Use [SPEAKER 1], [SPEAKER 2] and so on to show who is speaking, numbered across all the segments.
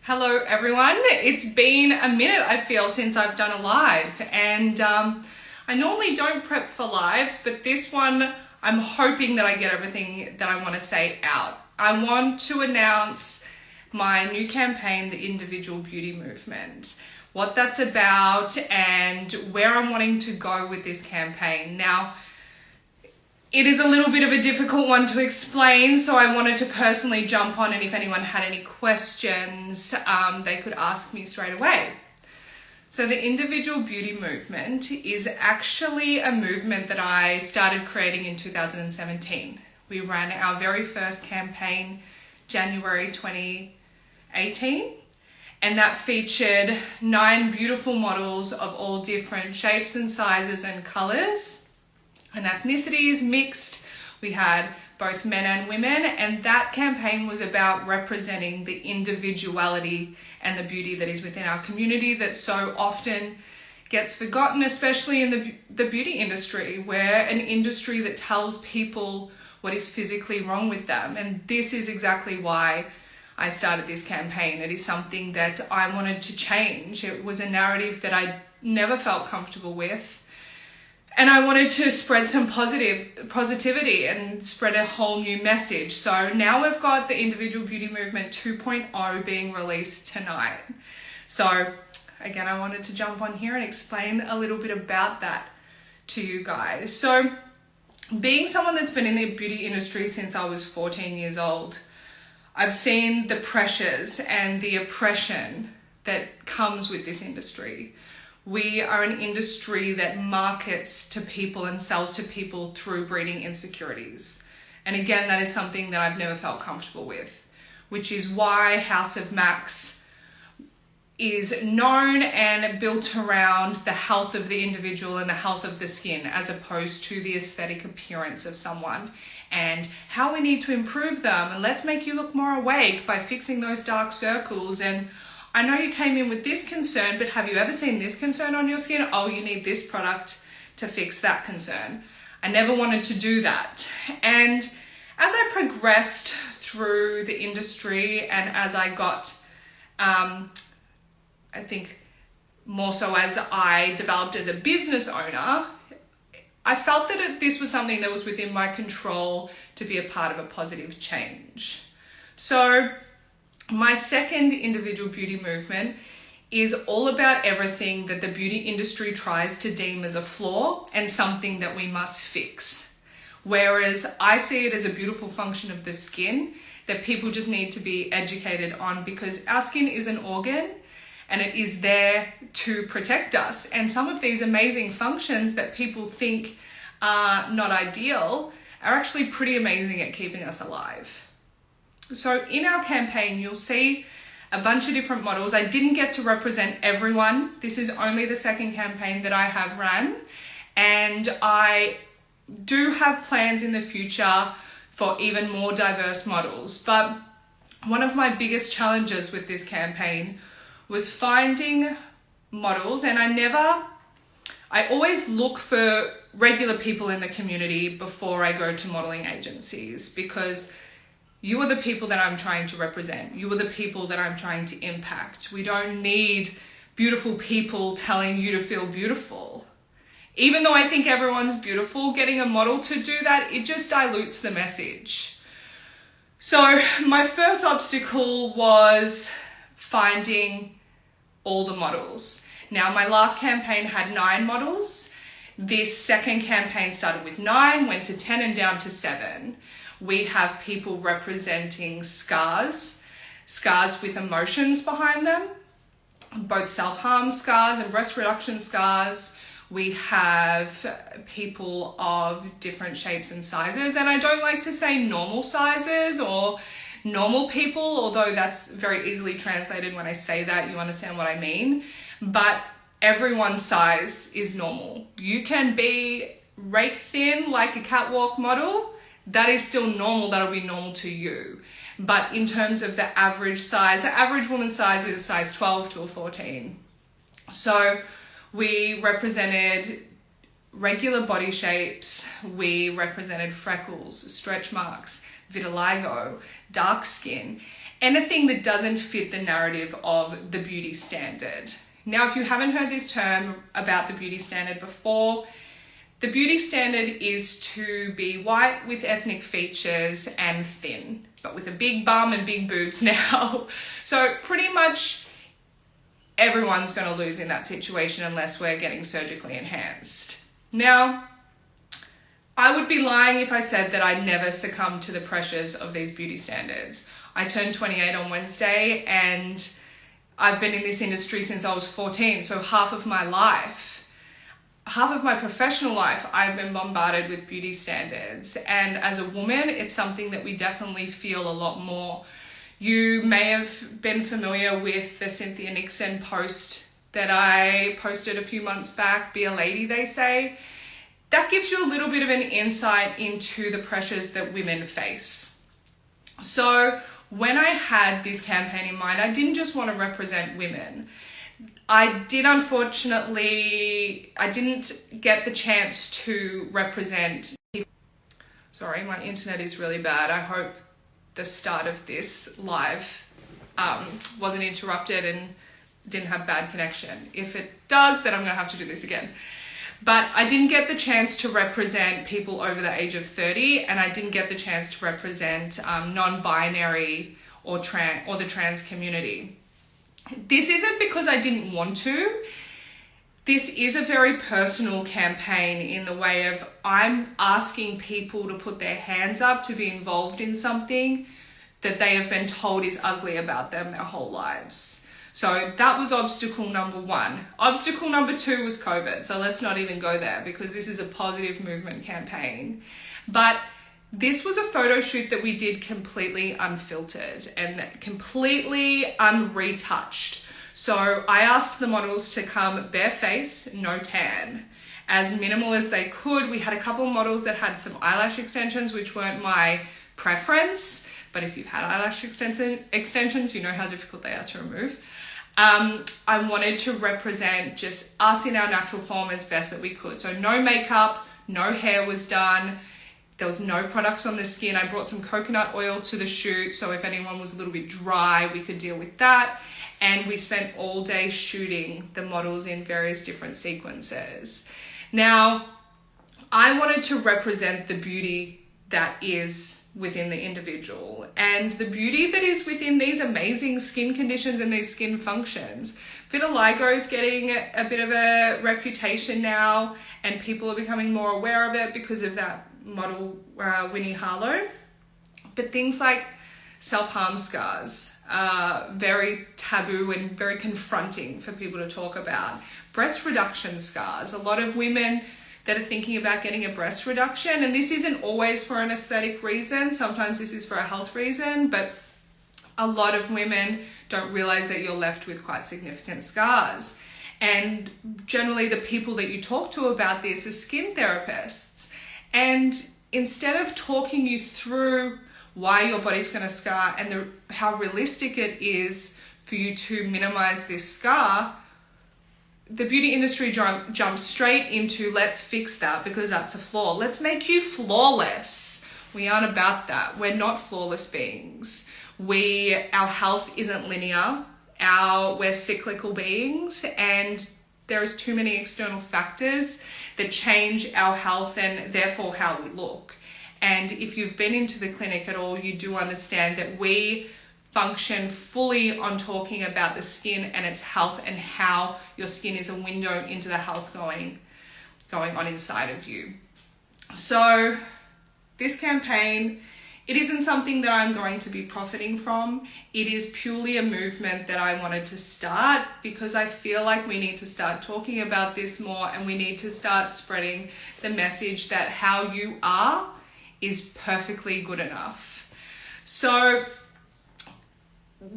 [SPEAKER 1] Hello everyone, it's been a minute I feel since I've done a live, and I normally don't prep for lives, but this one I'm hoping that I get everything that I want to say out. I want to announce my new campaign, the Individual Beauty Movement, what that's about and where I'm wanting to go with this campaign. Now, it is a little bit of a difficult one to explain, so I wanted to personally jump on, and if anyone had any questions, they could ask me straight away. So the Individual Beauty Movement is actually a movement that I started creating in 2017. We ran our very first campaign January 2018, and that featured 9 beautiful models of all different shapes and sizes and colours and ethnicities mixed. We had both men and women, and that campaign was about representing the individuality and the beauty that is within our community that so often gets forgotten, especially in the beauty industry. We're an industry that tells people what is physically wrong with them, and this is exactly why I started this campaign. It is something that I wanted to change. It was a narrative that I never felt comfortable with, and I wanted to spread some positivity and spread a whole new message. So now we've got the Individual Beauty Movement 2.0 being released tonight. So again, I wanted to jump on here and explain a little bit about that to you guys. So being someone that's been in the beauty industry since I was 14 years old, I've seen the pressures and the oppression that comes with this industry. We are an industry that markets to people and sells to people through breeding insecurities. And again, that is something that I've never felt comfortable with, which is why House of Max is known and built around the health of the individual and the health of the skin, as opposed to the aesthetic appearance of someone and how we need to improve them. And let's make you look more awake by fixing those dark circles. And I know you came in with this concern, but have you ever seen this concern on your skin? Oh, you need this product to fix that concern. I never wanted to do that. And as I progressed through the industry and as I got, I think more so as I developed as a business owner, I felt that this was something that was within my control to be a part of a positive change. So my second Individual Beauty Movement is all about everything that the beauty industry tries to deem as a flaw and something that we must fix. Whereas I see it as a beautiful function of the skin that people just need to be educated on, because our skin is an organ and it is there to protect us. And some of these amazing functions that people think are not ideal are actually pretty amazing at keeping us alive. So in our campaign, you'll see a bunch of different models. I didn't get to represent everyone. This is only the second campaign that I have run. And I do have plans in the future for even more diverse models. But one of my biggest challenges with this campaign was finding models. And I always look for regular people in the community before I go to modeling agencies, because you are the people that I'm trying to represent. You are the people that I'm trying to impact. We don't need beautiful people telling you to feel beautiful. Even though I think everyone's beautiful, getting a model to do that, it just dilutes the message. So my first obstacle was finding all the models. Now, my last campaign had 9 models. This second campaign started with 9, went to 10 and down to 7. We have people representing scars with emotions behind them, both self-harm scars and breast reduction scars. We have people of different shapes and sizes, and I don't like to say normal sizes or normal people, although that's very easily translated when I say that, you understand what I mean. But everyone's size is normal. You can be rake thin like a catwalk model. That is still normal. That'll be normal to you. But in terms of the average size, the average woman's size is a size 12 to a 14. So we represented regular body shapes. We represented freckles, stretch marks, vitiligo, dark skin. anything that doesn't fit the narrative of the beauty standard. Now, if you haven't heard this term about the beauty standard before, the beauty standard is to be white with ethnic features and thin, but with a big bum and big boobs now. So pretty much everyone's going to lose in that situation unless we're getting surgically enhanced. Now, I would be lying if I said that I never succumbed to the pressures of these beauty standards. I turned 28 on Wednesday, and I've been in this industry since I was 14, so half of my professional life, I've been bombarded with beauty standards. And as a woman, it's something that we definitely feel a lot more. You may have been familiar with the Cynthia Nixon post that I posted a few months back, Be a Lady, They Say. That gives you a little bit of an insight into the pressures that women face. So when I had this campaign in mind, I didn't just want to represent women. I didn't get the chance to represent people. Sorry, my internet is really bad. I hope the start of this live wasn't interrupted and didn't have bad connection. If it does, then I'm going to have to do this again. But I didn't get the chance to represent people over the age of 30, and I didn't get the chance to represent non-binary or the trans community. This isn't because I didn't want to. This is a very personal campaign in the way of I'm asking people to put their hands up to be involved in something that they have been told is ugly about them their whole lives. So that was obstacle number one. Obstacle number two was COVID. So let's not even go there because this is a positive movement campaign. But this was a photo shoot that we did completely unfiltered and completely unretouched. So I asked the models to come bare face, no tan, as minimal as they could. We had a couple of models that had some eyelash extensions, which weren't my preference. But if you've had eyelash extensions, you know how difficult they are to remove. I wanted to represent just us in our natural form as best that we could. So no makeup, no hair was done. There was no products on the skin. I brought some coconut oil to the shoot, so if anyone was a little bit dry, we could deal with that. And we spent all day shooting the models in various different sequences. Now, I wanted to represent the beauty that is within the individual and the beauty that is within these amazing skin conditions and these skin functions. Vitiligo is getting a bit of a reputation now, and people are becoming more aware of it because of that model Winnie Harlow. But things like self-harm scars are very taboo and very confronting for people to talk about. Breast reduction scars. A lot of women that are thinking about getting a breast reduction, and this isn't always for an aesthetic reason. Sometimes this is for a health reason, but a lot of women don't realize that you're left with quite significant scars. And generally the people that you talk to about this are skin therapists. And instead of talking you through why your body's going to scar and how realistic it is for you to minimize this scar, the beauty industry jumps straight into let's fix that because that's a flaw. Let's make you flawless. We aren't about that. We're not flawless beings. Our health isn't linear. We're cyclical beings, and there's too many external factors that change our health and therefore how we look. And if you've been into the clinic at all, you do understand that we function fully on talking about the skin and its health and how your skin is a window into the health going on inside of you. So this campaign, it isn't something that I'm going to be profiting from. It is purely a movement that I wanted to start because I feel like we need to start talking about this more, and we need to start spreading the message that how you are is perfectly good enough. So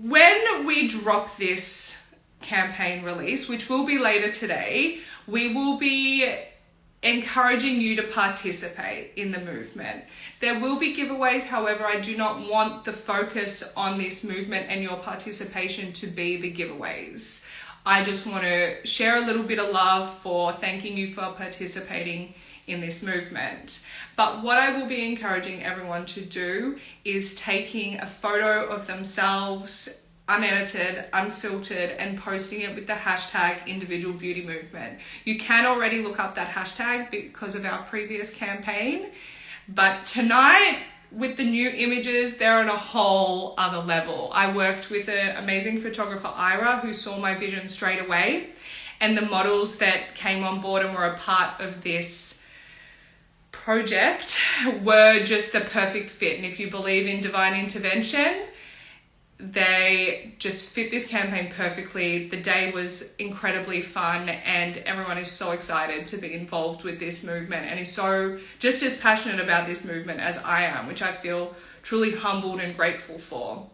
[SPEAKER 1] when we drop this campaign release, which will be later today, we will be encouraging you to participate in the movement. There will be giveaways. However, I do not want the focus on this movement and your participation to be the giveaways. I just want to share a little bit of love for thanking you for participating in this movement. But what I will be encouraging everyone to do is taking a photo of themselves, unedited, unfiltered, and posting it with the hashtag individual beauty movement. You can already look up that hashtag because of our previous campaign, but tonight with the new images, they're on a whole other level. I worked with an amazing photographer, Ira, who saw my vision straight away, and the models that came on board and were a part of this project were just the perfect fit. And if you believe in divine intervention, they just fit this campaign perfectly. The day was incredibly fun, and everyone is so excited to be involved with this movement and is so just as passionate about this movement as I am, which I feel truly humbled and grateful for.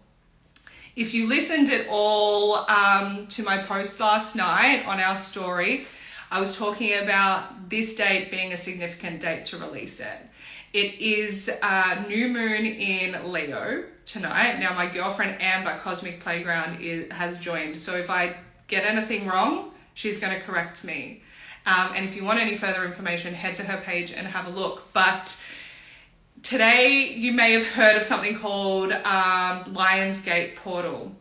[SPEAKER 1] If you listened at all to my post last night on our story, I was talking about this date being a significant date to release it. It is new moon in Leo tonight. Now my girlfriend Amber, Cosmic Playground, has joined. So if I get anything wrong, she's going to correct me. And if you want any further information, head to her page and have a look. But today you may have heard of something called Lionsgate Portal.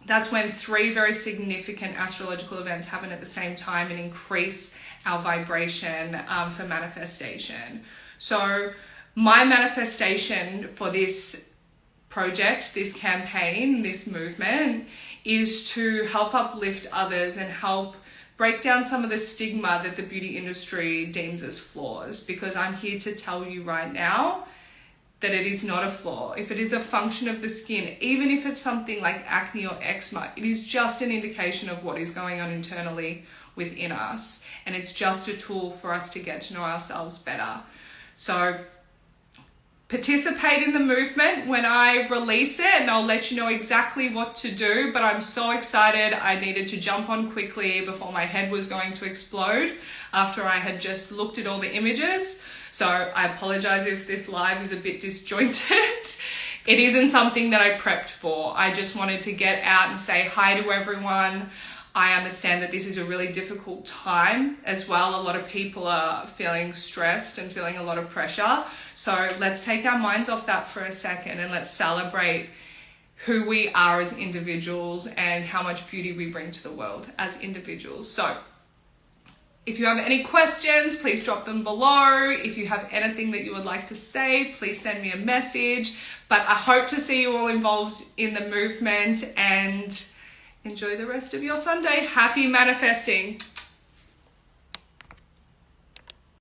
[SPEAKER 1] That's when 3 very significant astrological events happen at the same time and increase our vibration for manifestation. So my manifestation for this project, this campaign, this movement is to help uplift others and help break down some of the stigma that the beauty industry deems as flaws, because I'm here to tell you right now that it is not a flaw. If it is a function of the skin, even if it's something like acne or eczema, it is just an indication of what is going on internally within us. And it's just a tool for us to get to know ourselves better. So participate in the movement when I release it, and I'll let you know exactly what to do. But I'm so excited. I needed to jump on quickly before my head was going to explode after I had just looked at all the images. So I apologize if this live is a bit disjointed. It isn't something that I prepped for. I just wanted to get out and say hi to everyone. I understand that this is a really difficult time as well. A lot of people are feeling stressed and feeling a lot of pressure. So let's take our minds off that for a second and let's celebrate who we are as individuals and how much beauty we bring to the world as individuals. So if you have any questions, please drop them below. If you have anything that you would like to say, please send me a message. But I hope to see you all involved in the movement, and enjoy the rest of your Sunday. Happy manifesting.